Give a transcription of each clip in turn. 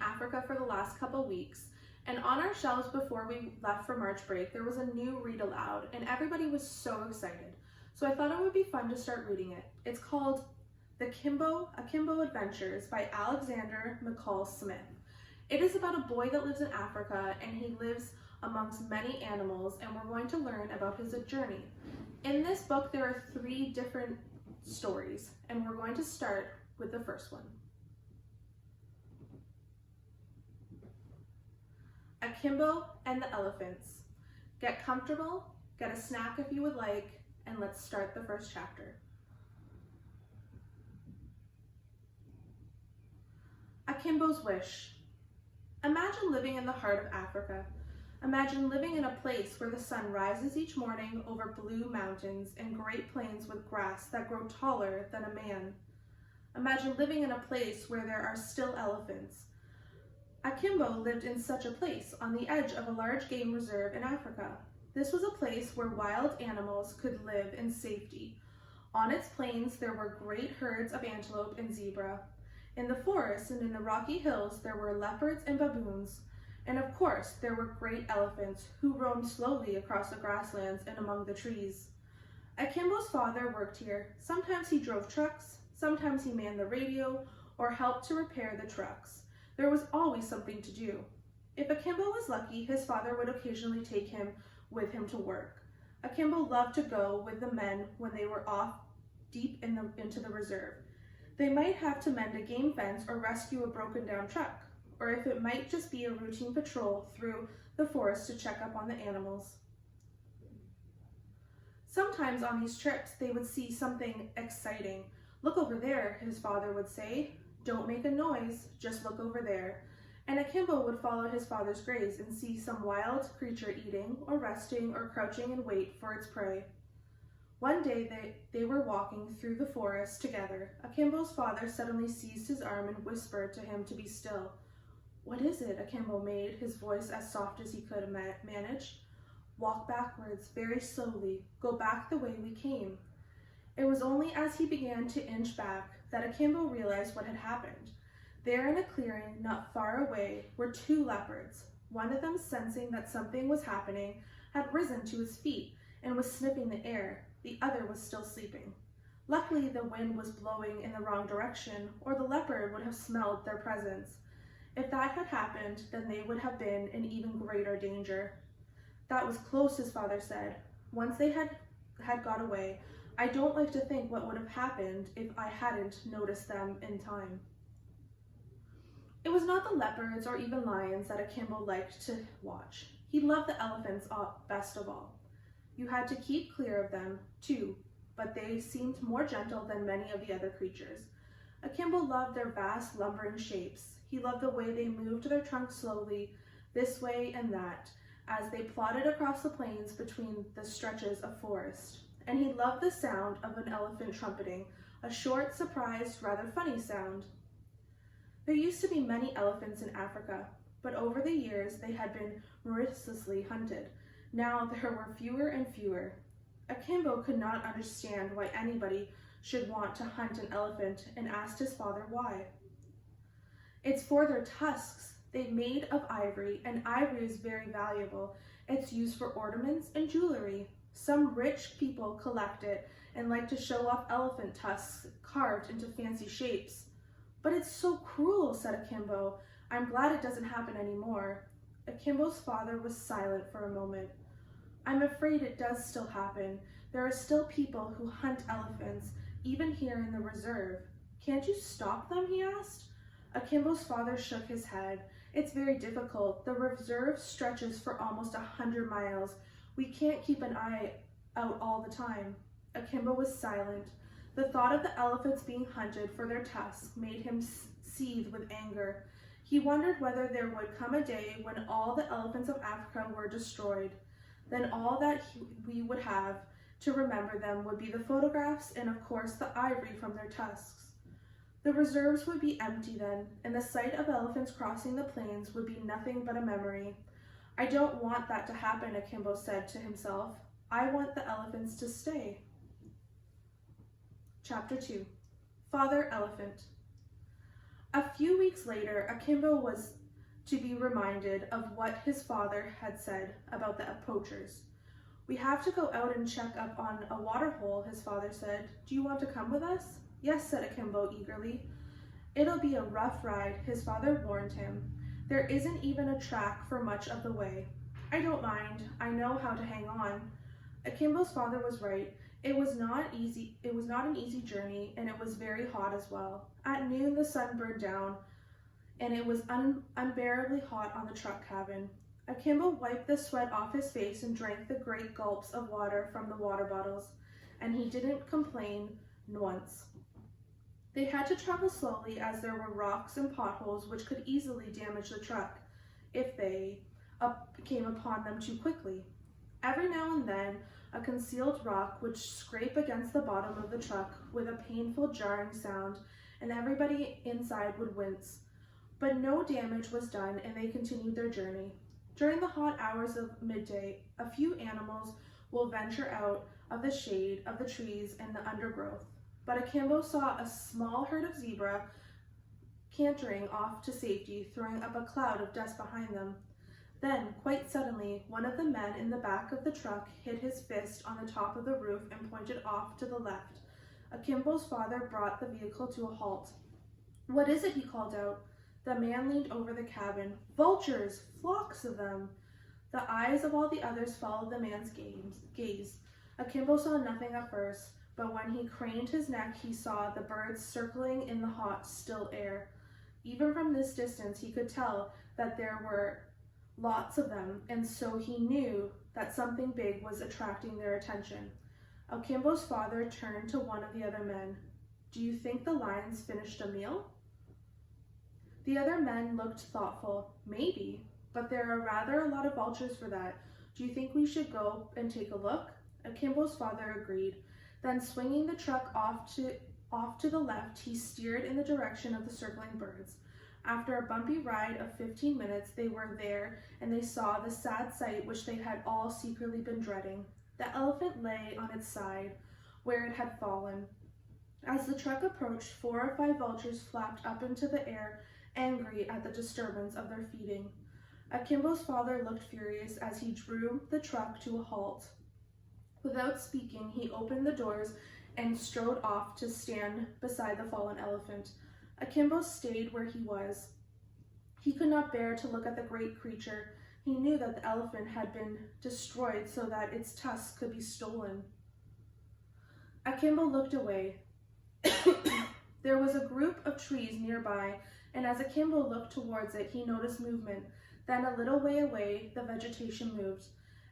Africa for the last couple weeks, and on our shelves before we left for March break, there was a new read aloud, and everybody was so excited. So I thought it would be fun to start reading it. It's called Akimbo Adventures by Alexander McCall Smith. It is about a boy that lives in Africa, and he lives amongst many animals, and we're going to learn about his journey. In this book, there are 3 different stories, and we're going to start with the first one. Akimbo and the Elephants. Get comfortable, get a snack if you would like, and let's start the first chapter. Akimbo's Wish. Imagine living in the heart of Africa. Imagine living in a place where the sun rises each morning over blue mountains and great plains with grass that grow taller than a man. Imagine living in a place where there are still elephants. Akimbo lived in such a place on the edge of a large game reserve in Africa. This was a place where wild animals could live in safety. On its plains, there were great herds of antelope and zebra. In the forests and in the rocky hills, there were leopards and baboons. And of course, there were great elephants who roamed slowly across the grasslands and among the trees. Akimbo's father worked here. Sometimes he drove trucks, sometimes he manned the radio, or helped to repair the trucks. There was always something to do. If Akimbo was lucky, his father would occasionally take him with him to work. Akimbo loved to go with the men when they were off deep into the reserve. They might have to mend a game fence or rescue a broken down truck, or if it might just be a routine patrol through the forest to check up on the animals. Sometimes on these trips, they would see something exciting. Look over there, his father would say. Don't make a noise, just look over there. And Akimbo would follow his father's gaze and see some wild creature eating or resting or crouching in wait for its prey. One day they were walking through the forest together. Akimbo's father suddenly seized his arm and whispered to him to be still. What is it? Akimbo made, his voice as soft as he could manage. Walk backwards, very slowly. Go back the way we came. It was only as he began to inch back that Akimbo realized what had happened. There in a clearing not far away were 2 leopards. One of them, sensing that something was happening, had risen to his feet and was sniffing the air. The other was still sleeping. Luckily, the wind was blowing in the wrong direction, or the leopard would have smelled their presence. If that had happened, then they would have been in even greater danger. That was close, his father said. Once they had got away, I don't like to think what would have happened if I hadn't noticed them in time. It was not the leopards or even lions that Akimbo liked to watch. He loved the elephants best of all. You had to keep clear of them, too, but they seemed more gentle than many of the other creatures. Akimbo loved their vast, lumbering shapes. He loved the way they moved their trunks slowly, this way and that, as they plodded across the plains between the stretches of forest. And he loved the sound of an elephant trumpeting, a short, surprised, rather funny sound. There used to be many elephants in Africa, but over the years they had been mercilessly hunted. Now there were fewer and fewer. Akimbo could not understand why anybody should want to hunt an elephant and asked his father why. It's for their tusks. They're made of ivory, and ivory is very valuable. It's used for ornaments and jewelry. Some rich people collect it and like to show off elephant tusks carved into fancy shapes. But it's so cruel, said Akimbo. I'm glad it doesn't happen anymore. Akimbo's father was silent for a moment. I'm afraid it does still happen. There are still people who hunt elephants, even here in the reserve. Can't you stop them, he asked. Akimbo's father shook his head. It's very difficult. The reserve stretches for almost 100 miles. We can't keep an eye out all the time. Akimbo was silent. The thought of the elephants being hunted for their tusks made him seethe with anger. He wondered whether there would come a day when all the elephants of Africa were destroyed. Then all that we would have to remember them would be the photographs and, of course, the ivory from their tusks. The reserves would be empty then, and the sight of elephants crossing the plains would be nothing but a memory. I don't want that to happen, Akimbo said to himself. I want the elephants to stay. Chapter 2. Father Elephant. A few weeks later, Akimbo was to be reminded of what his father had said about the poachers. "We have to go out and check up on a water hole," his father said. "Do you want to come with us?" "Yes," said Akimbo eagerly. "It'll be a rough ride," his father warned him. "There isn't even a track for much of the way." "I don't mind. I know how to hang on." Akimbo's father was right. It was not an easy journey, and it was very hot as well. At noon the sun burned down, and it was unbearably hot on the truck cabin. Akimbo wiped the sweat off his face and drank the great gulps of water from the water bottles, and he didn't complain once. They had to travel slowly as there were rocks and potholes which could easily damage the truck if they came upon them too quickly. Every now and then, a concealed rock would scrape against the bottom of the truck with a painful jarring sound, and everybody inside would wince. But no damage was done, and they continued their journey. During the hot hours of midday, a few animals will venture out of the shade of the trees and the undergrowth. But Akimbo saw a small herd of zebra cantering off to safety, throwing up a cloud of dust behind them. Then, quite suddenly, one of the men in the back of the truck hit his fist on the top of the roof and pointed off to the left. Akimbo's father brought the vehicle to a halt. "What is it?" he called out. The man leaned over the cabin. "Vultures! Flocks of them!" The eyes of all the others followed the man's gaze. Akimbo saw nothing at first, but when he craned his neck, he saw the birds circling in the hot, still air. Even from this distance, he could tell that there were lots of them, and so he knew that something big was attracting their attention. Akimbo's father turned to one of the other men. "Do you think the lions finished a meal?" The other men looked thoughtful. "Maybe, but there are rather a lot of vultures for that. Do you think we should go and take a look?" Akimbo's father agreed. Then, swinging the truck off to the left, he steered in the direction of the circling birds. After a bumpy ride of 15 minutes, they were there, and they saw the sad sight which they had all secretly been dreading. The elephant lay on its side, where it had fallen. As the truck approached, 4 or 5 vultures flapped up into the air, angry at the disturbance of their feeding. Akimbo's father looked furious as he drew the truck to a halt. Without speaking, he opened the doors and strode off to stand beside the fallen elephant. Akimbo stayed where he was. He could not bear to look at the great creature. He knew that the elephant had been destroyed so that its tusks could be stolen. Akimbo looked away. There was a group of trees nearby, and as Akimbo looked towards it, he noticed movement. Then a little way away, the vegetation moved.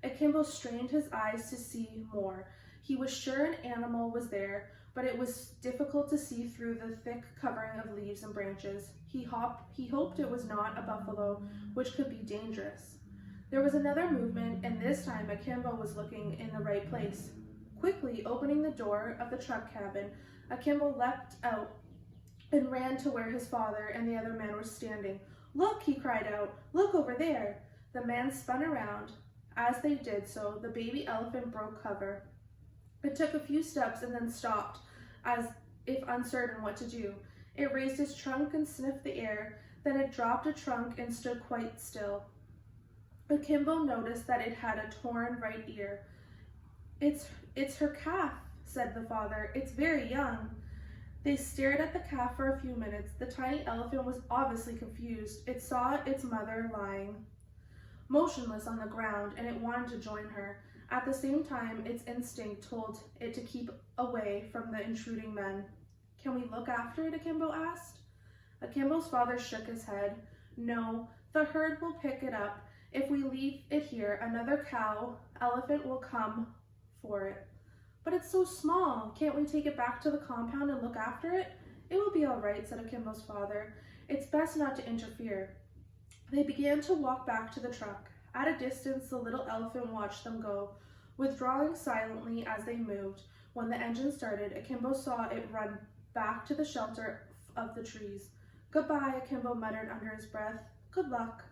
Akimbo strained his eyes to see more. He was sure an animal was there, but it was difficult to see through the thick covering of leaves and branches. He hoped it was not a buffalo, which could be dangerous. There was another movement, and this time Akimbo was looking in the right place. Quickly opening the door of the truck cabin, Akimbo leapt out and ran to where his father and the other man were standing. "Look," he cried out, "look over there." The man spun around. As they did so, the baby elephant broke cover. It took a few steps and then stopped, as if uncertain what to do. It raised its trunk and sniffed the air, then it dropped a trunk and stood quite still. Akimbo noticed that it had a torn right ear. It's her calf," said the father. "It's very young." They stared at the calf for a few minutes. The tiny elephant was obviously confused. It saw its mother lying motionless on the ground, and it wanted to join her. At the same time, its instinct told it to keep away from the intruding men. "Can we look after it?" Akimbo asked. Akimbo's father shook his head. "No, the herd will pick it up. If we leave it here, another elephant will come for it." "But it's so small. Can't we take it back to the compound and look after it?" "It will be all right," said Akimbo's father. "It's best not to interfere." They began to walk back to the truck. At a distance, the little elephant watched them go, withdrawing silently as they moved. When the engine started, Akimbo saw it run back to the shelter of the trees. "Goodbye," Akimbo muttered under his breath. "Good luck."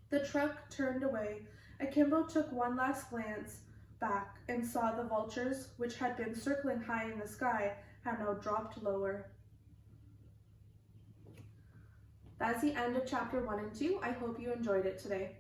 The truck turned away. Akimbo took one last glance back and saw the vultures, which had been circling high in the sky, had now dropped lower. That's the end of chapter 1 and 2. I hope you enjoyed it today.